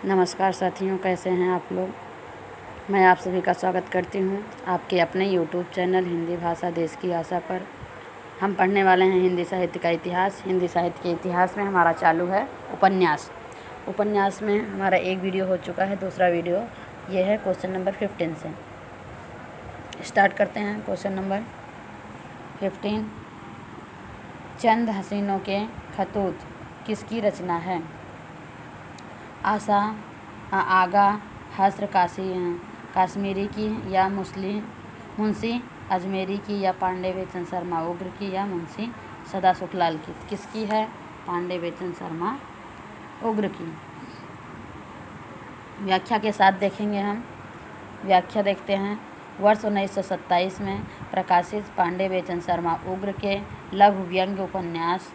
नमस्कार साथियों, कैसे हैं आप लोग। मैं आप सभी का स्वागत करती हूं आपके अपने YouTube चैनल हिंदी भाषा देश की आशा पर। हम पढ़ने वाले हैं हिंदी साहित्य का इतिहास। हिंदी साहित्य के इतिहास में हमारा चालू है उपन्यास। उपन्यास में हमारा एक वीडियो हो चुका है, दूसरा वीडियो ये है क्वेश्चन नंबर 15 से। स्टार्ट करते हैं क्वेश्चन नंबर 15। चंद हसीनों के खतूत किसकी रचना है? आगा हस्र काश्मीरी की या मुंशी अजमेरी की या पांडे बेचन शर्मा उग्र की या मुंशी सदा सुखलाल की? किसकी है? पांडे बेचन शर्मा उग्र की। व्याख्या के साथ देखेंगे हम। व्याख्या देखते हैं। वर्ष 1927 में प्रकाशित पांडे बेचन शर्मा उग्र के लघु व्यंग्य उपन्यास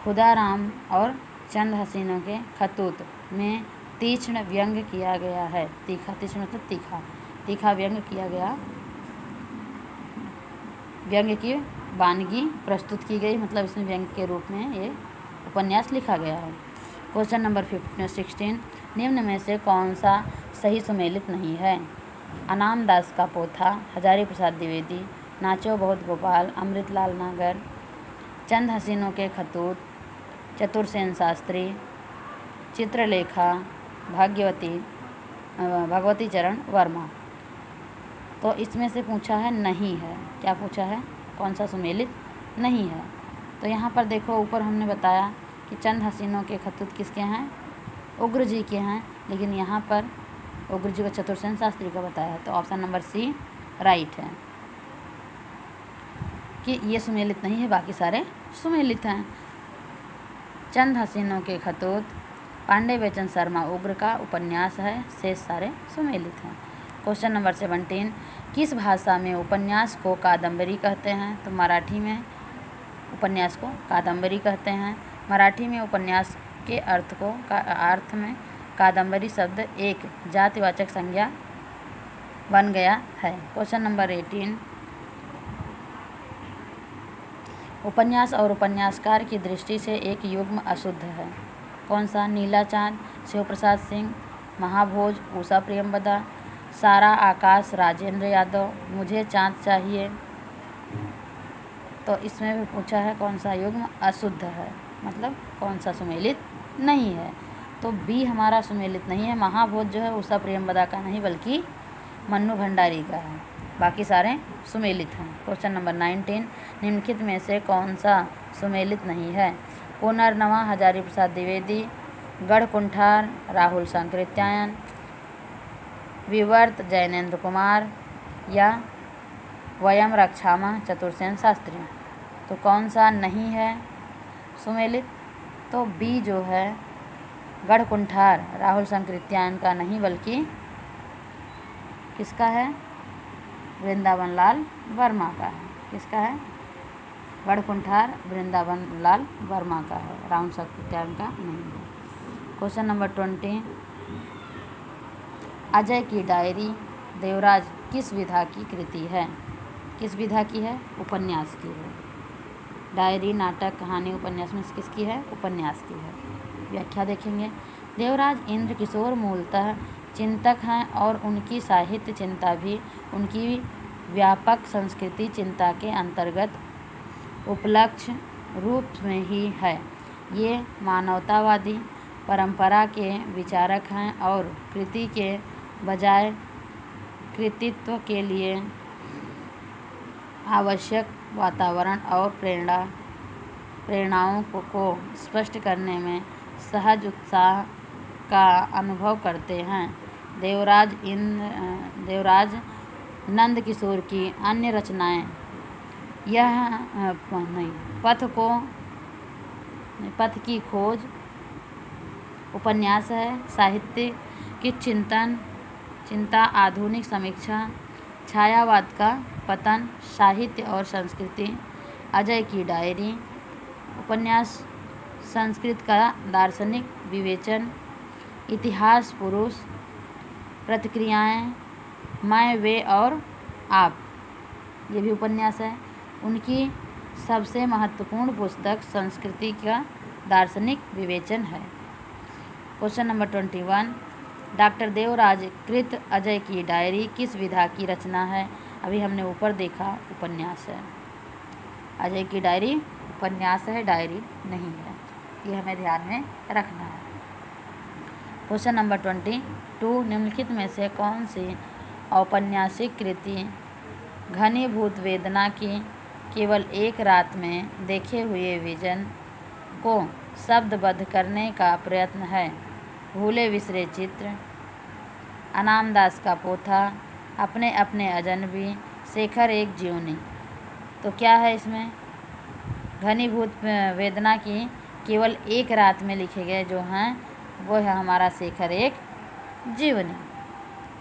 खुदाराम और चंद हसीनों के खतूत में तीक्ष्ण व्यंग्य किया गया है। तीक्ष्ण मतलब तीखा व्यंग्य किया गया। व्यंग्य की वानगी प्रस्तुत की गई, मतलब इसमें व्यंग्य के रूप में ये उपन्यास लिखा गया है। Question number 16। निम्न में से कौन सा सही सुमेलित नहीं है? अनाम दास का पोथा, हजारी प्रसाद द्विवेदी, नाचो बहुत गोपाल, अमृतलाल नागर, चंद हसीनों के खतूत, चतुरसेन शास्त्री, चित्रलेखा, भगवती चरण वर्मा। तो इसमें से पूछा है नहीं है। क्या पूछा है? कौन सा सुमेलित नहीं है? तो यहाँ पर देखो, ऊपर हमने बताया कि चंद हसीनों के खतूत किसके हैं? उग्र जी के हैं, लेकिन यहाँ पर उग्र जी को चतुरसेन शास्त्री का बताया है। तो ऑप्शन नंबर सी राइट है कि ये सुमेलित नहीं है, बाकी सारे सुमेलित हैं। चंद हसीनों के खतूत पांडे बेचन शर्मा उग्र का उपन्यास है, शेष सारे सुमेलित हैं। Question number 17। किस भाषा में उपन्यास को कादम्बरी कहते हैं? तो मराठी में उपन्यास को कादम्बरी कहते हैं। मराठी में उपन्यास के अर्थ में कादम्बरी शब्द एक जातिवाचक संज्ञा बन गया है। Question number 18। उपन्यास और उपन्यासकार की दृष्टि से एक युग्म अशुद्ध है। कौन सा? नीला चाँद, शिव प्रसाद सिंह, महाभोज, उषा प्रियंवदा, सारा आकाश, राजेंद्र यादव, मुझे चाँद चाहिए। तो इसमें भी पूछा है कौन सा युग्म अशुद्ध है, मतलब कौन सा सुमेलित नहीं है। तो बी हमारा सुमेलित नहीं है। महाभोज जो है उषा प्रियंवदा का नहीं बल्कि मन्नू भंडारी का है, बाकी सारे सुमेलित हैं। Question number 19। निम्नलिखित में से कौन सा सुमेलित नहीं है? पुनर्नवा हजारी प्रसाद द्विवेदी, गढ़कुंठार राहुल सांकृत्यायन, विवर्त जैनेन्द्र कुमार या वयम रक्षामः चतुरसेन शास्त्री। तो कौन सा नहीं है सुमेलित? तो बी जो है गढ़कुंठार राहुल सांकृत्यायन का नहीं बल्कि किसका है? वृंदावन लाल वर्मा का है। किसका है? गढ़कुंठार वृंदावन लाल वर्मा का है, राहुल सांकृत्यायन का नहीं है। Question number 20। अजय की डायरी देवराज किस विधा की कृति है? किस विधा की है? उपन्यास की है। डायरी नाटक कहानी उपन्यास में किसकी है? उपन्यास की है। व्याख्या देखेंगे। देवराज इंद्र किशोर मूलतः चिंतक हैं और उनकी साहित्य चिंता भी उनकी व्यापक संस्कृति चिंता के अंतर्गत उपलक्ष्य रूप में ही है। ये मानवतावादी परंपरा के विचारक हैं और कृति के बजाय कृतित्व के लिए आवश्यक वातावरण और प्रेरणाओं को स्पष्ट करने में सहज उत्साह का अनुभव करते हैं। देवराज नंद किशोर की अन्य रचनाएं पथ की खोज उपन्यास है, साहित्य की चिंता, आधुनिक समीक्षा, छायावाद का पतन, साहित्य और संस्कृति, अजय की डायरी, उपन्यास, संस्कृत का दार्शनिक विवेचन, इतिहास पुरुष, प्रतिक्रियाएं, मैं वे और आप, ये भी उपन्यास है। उनकी सबसे महत्वपूर्ण पुस्तक संस्कृति का दार्शनिक विवेचन है। क्वेश्चन नंबर 21, डॉक्टर देवराज कृत अजय की डायरी किस विधा की रचना है? अभी हमने ऊपर देखा उपन्यास है। अजय की डायरी उपन्यास है, डायरी नहीं है, ये हमें ध्यान में रखना है। क्वेश्चन नंबर 22, निम्नलिखित में से कौन सी औपन्यासिक कृति घनीभूत वेदना की केवल एक रात में देखे हुए विजन को शब्दबद्ध करने का प्रयत्न है? भूले बिसरे चित्र, अनाम दास का पोथा, अपने अपने अजनबी, शेखर एक जीवनी। तो क्या है इसमें? घनीभूत वेदना की केवल एक रात में लिखे गए जो हैं वो है हमारा शेखर एक जीवनी।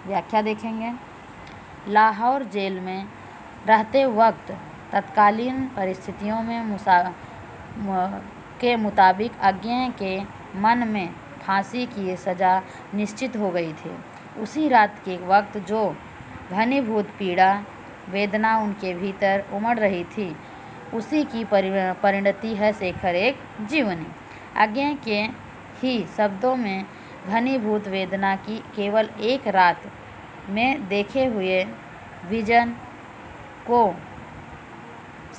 व्याख्या देखेंगे। लाहौर जेल में रहते वक्त तत्कालीन परिस्थितियों में के मुताबिक अज्ञेय के मन में फांसी की सज़ा निश्चित हो गई थी। उसी रात के वक्त जो घनीभूत पीड़ा वेदना उनके भीतर उमड़ रही थी, उसी की परिणति है शेखर एक जीवनी। अज्ञेय के ही शब्दों में घनीभूत वेदना की केवल एक रात में देखे हुए विजन को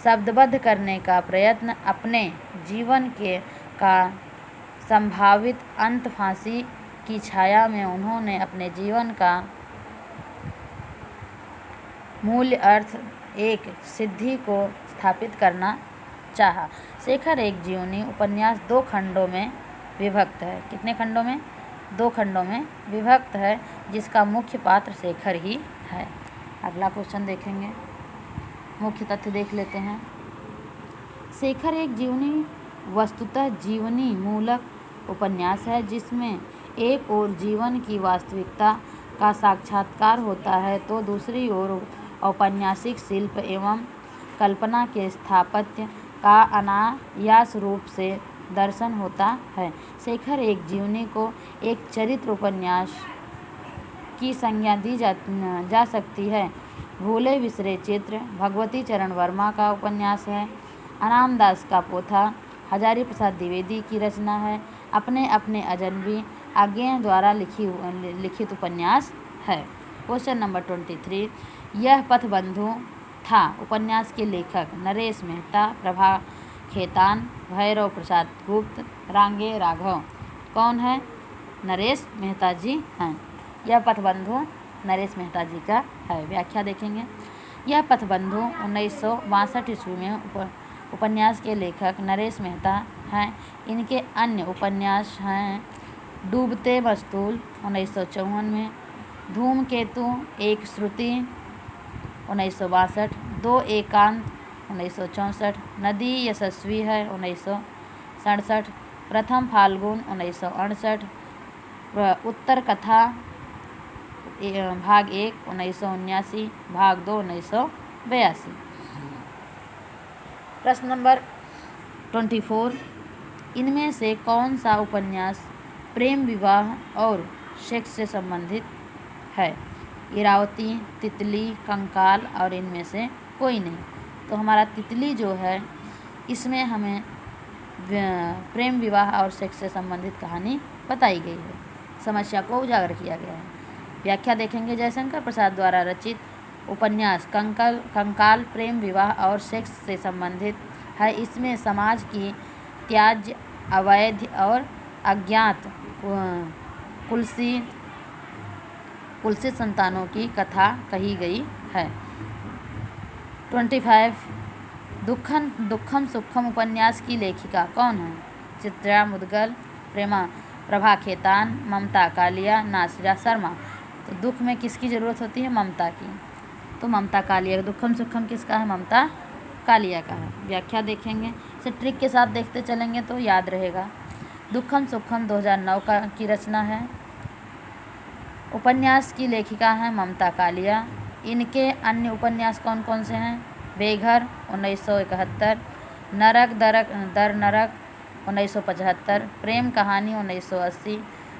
शब्दबद्ध करने का प्रयत्न, अपने जीवन का संभावित अंत फांसी की छाया में उन्होंने अपने जीवन का मूल्य अर्थ एक सिद्धि को स्थापित करना चाहा। शेखर एक जीवनी उपन्यास 2 खंडों में विभक्त है। कितने खंडों में? 2 खंडों में विभक्त है, जिसका मुख्य पात्र शेखर ही है। अगला क्वेश्चन देखेंगे, मुख्य तथ्य देख लेते हैं। शेखर एक जीवनी वस्तुतः जीवनी मूलक उपन्यास है, जिसमें एक ओर जीवन की वास्तविकता का साक्षात्कार होता है तो दूसरी ओर औपन्यासिक शिल्प एवं कल्पना के स्थापत्य का अनायास रूप से दर्शन होता है। शेखर एक जीवनी को एक चरित्र उपन्यास की संज्ञा दी जा सकती है। भूले बिसरे चित्र भगवती चरण वर्मा का उपन्यास है। अनाम दास का पोथा हजारी प्रसाद द्विवेदी की रचना है। अपने अपने अजनबी अज्ञेय द्वारा लिखित उपन्यास है। क्वेश्चन नंबर 23, यह पथबंधु था उपन्यास के लेखक नरेश मेहता, प्रभा खेतान, भैरव प्रसाद गुप्त, रांगे राघव। कौन है? नरेश मेहता जी हैं। यह पथबंधु नरेश मेहता जी का है। व्याख्या देखेंगे। यह पथबंधु 1962 ईस्वी में उपन्यास के लेखक नरेश मेहता हैं। इनके अन्य उपन्यास हैं डूबते मस्तूल 1954 में, धूमकेतु एक श्रुति 1962, 2 एकांत 1964, नदी यशस्वी है 1967, प्रथम फाल्गुन 1968, उत्तर कथा भाग 1 1979, भाग 2 1982। प्रश्न नंबर 24, इनमें से कौन सा उपन्यास प्रेम विवाह और सेक्स से संबंधित है? इरावती, तितली, कंकाल और इनमें से कोई नहीं। तो हमारा तितली जो है इसमें हमें प्रेम विवाह और सेक्स से संबंधित कहानी बताई गई है, समस्या को उजागर किया गया है। व्याख्या देखेंगे। जयशंकर प्रसाद द्वारा रचित उपन्यास कंकाल प्रेम विवाह और सेक्स से संबंधित है। इसमें समाज की त्याज्य, अवैध और अज्ञात कुलसित संतानों की कथा कही गई है। 25, दुखम सुखम उपन्यास की लेखिका कौन है? चित्रा मुदगल, प्रभा खेतान, ममता कालिया, नासिरा शर्मा। तो दुख में किसकी ज़रूरत होती है? ममता की। तो ममता कालिया। दुखम सुखम किसका है? ममता कालिया का है। व्याख्या देखेंगे। इसे ट्रिक के साथ देखते चलेंगे तो याद रहेगा। दुखम सुखम 2009 की रचना है। उपन्यास की लेखिका हैं ममता कालिया। इनके अन्य उपन्यास कौन कौन से हैं? बेघर 1971, नरक दर नरक 1975, प्रेम कहानी 1980,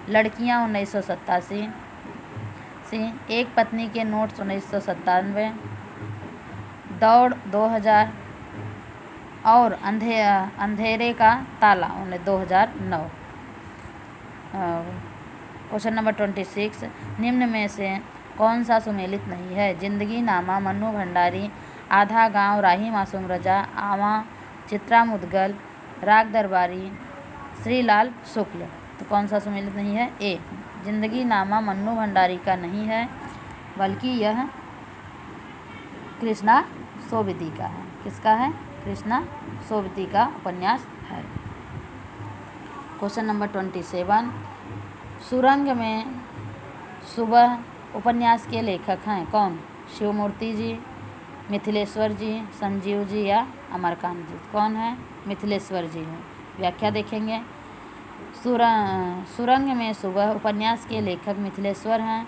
लड़कियां 1987, एक पत्नी के नोट्स 1997, दौड़ 2000 और अंधेरे का ताला 2009। क्वेश्चन नंबर 26, निम्न में से कौन सा सुमेलित नहीं है? जिंदगी नामा, मन्नू भंडारी, आधा गांव, राही मासूम रजा, आमा, चित्रा मुदगल, राग दरबारी, श्रीलाल शुक्ल। तो कौन सा सुमेलित नहीं है? ए, जिंदगी नामा मन्नू भंडारी का नहीं है, बल्कि यह कृष्णा सोबती का है। किसका है? कृष्णा सोबती का उपन्यास है। क्वेश्चन नंबर 27, सुरंग में सुबह उपन्यास के लेखक हैं कौन? शिवमूर्ति जी, मिथिलेश्वर जी, संजीव जी या अमरकांत जी? कौन है? मिथिलेश्वर जी है। व्याख्या देखेंगे। सुरंग में सुबह उपन्यास के लेखक मिथिलेश्वर हैं।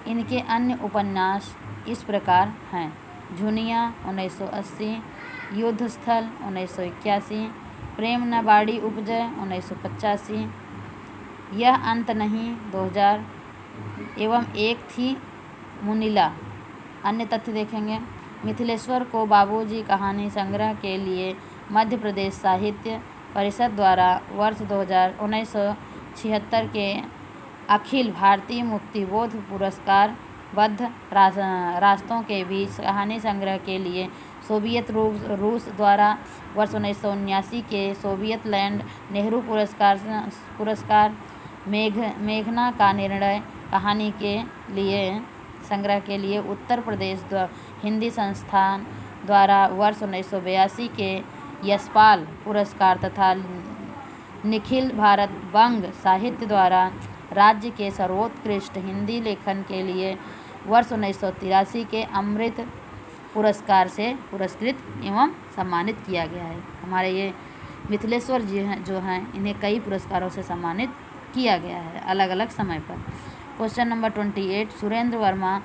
इनके अन्य उपन्यास इस प्रकार हैं: झुनिया 1980, युद्धस्थल 1981, प्रेम न बाड़ी उपजे 1985, यह अंत नहीं 2000 एवं एक थी मुनीला। अन्य तथ्य देखेंगे। मिथिलेश्वर को बाबूजी कहानी संग्रह के लिए मध्य प्रदेश साहित्य परिषद द्वारा वर्ष 1976 के अखिल भारतीय मुक्तिबोध पुरस्कार बद्ध रास्तों के बीच कहानी संग्रह के लिए सोवियत रूस द्वारा वर्ष 1979 के सोवियत लैंड नेहरू पुरस्कार मेघना का निर्णय कहानी के लिए संग्रह के लिए उत्तर प्रदेश हिंदी संस्थान द्वारा वर्ष 1982 के यशपाल पुरस्कार तथा निखिल भारत बंग साहित्य द्वारा राज्य के सर्वोत्कृष्ट हिंदी लेखन के लिए वर्ष 1983 के अमृत पुरस्कार से पुरस्कृत एवं सम्मानित किया गया है। हमारे ये मिथिलेश्वर जी हैं जो हैं, इन्हें कई पुरस्कारों से सम्मानित किया गया है अलग अलग समय पर। क्वेश्चन नंबर 28, सुरेंद्र वर्मा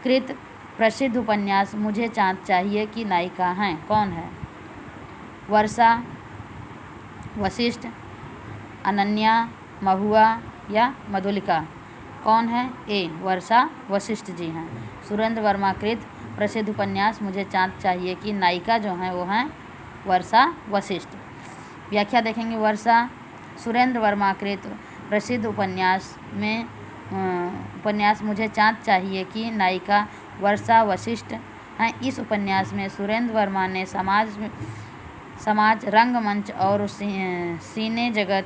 कृत प्रसिद्ध उपन्यास मुझे चाँद चाहिए की नायिका हैं कौन है? वर्षा, वशिष्ठ, अनन्या, महुआ या मधुलिका? कौन है? ए, वर्षा वशिष्ठ जी हैं। सुरेंद्र वर्मा कृत प्रसिद्ध उपन्यास मुझे चाँद चाहिए की नायिका जो हैं वो हैं वर्षा वशिष्ठ। व्याख्या देखेंगे। वर्षा सुरेंद्र वर्मा कृत प्रसिद्ध उपन्यास मुझे चाँद चाहिए की नायिका वर्षा वशिष्ठ हैं। इस उपन्यास में सुरेंद्र वर्मा ने समाज रंगमंच और सिने जगत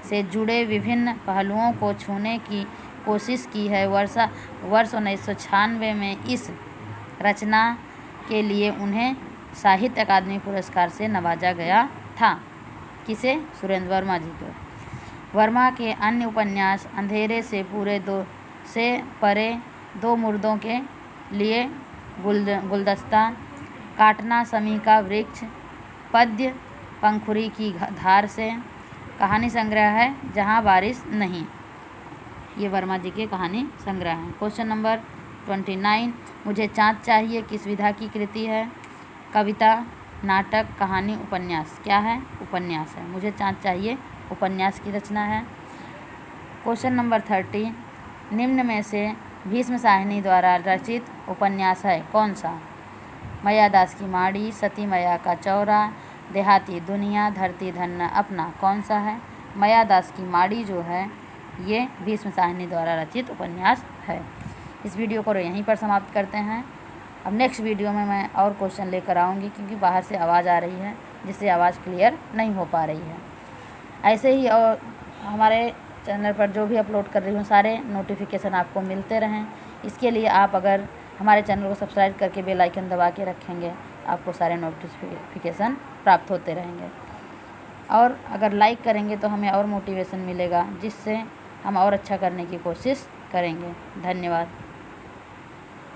से जुड़े विभिन्न पहलुओं को छूने की कोशिश की है। वर्ष 1996 में इस रचना के लिए उन्हें साहित्य अकादमी पुरस्कार से नवाजा गया था। किसे? सुरेंद्र वर्मा जी को। वर्मा के अन्य उपन्यास अंधेरे से परे, दो मुर्दों के लिए गुलदस्ता, काटना समी का वृक्ष, पद्य पंखुरी की धार से, कहानी संग्रह है जहाँ बारिश नहीं। ये वर्मा जी के कहानी संग्रह हैं। क्वेश्चन नंबर 29, मुझे चाँद चाहिए किस विधा की कृति है? कविता, नाटक, कहानी, उपन्यास? क्या है? उपन्यास है। मुझे चाँद चाहिए उपन्यास की रचना है। क्वेश्चन नंबर 30, निम्न में से भीष्म साहनी द्वारा रचित उपन्यास है कौन सा? मयादास की माड़ी, सती मैया का चौरा, देहाती दुनिया, धरती धन्य अपना? कौन सा है? मयादास की माड़ी जो है ये भीष्म साहनी द्वारा रचित उपन्यास है। इस वीडियो को यहीं पर समाप्त करते हैं। अब नेक्स्ट वीडियो में मैं और क्वेश्चन लेकर आऊँगी, क्योंकि बाहर से आवाज़ आ रही है जिससे आवाज़ क्लियर नहीं हो पा रही है। ऐसे ही और हमारे चैनल पर जो भी अपलोड कर रही हूँ सारे नोटिफिकेशन आपको मिलते रहें। इसके लिए आप अगर हमारे चैनल को सब्सक्राइब करके बेल आइकन दबा के रखेंगे, आपको सारे नोटिफिकेशन प्राप्त होते रहेंगे। और अगर लाइक करेंगे तो हमें और मोटिवेशन मिलेगा, जिससे हम और अच्छा करने की कोशिश करेंगे। धन्यवाद।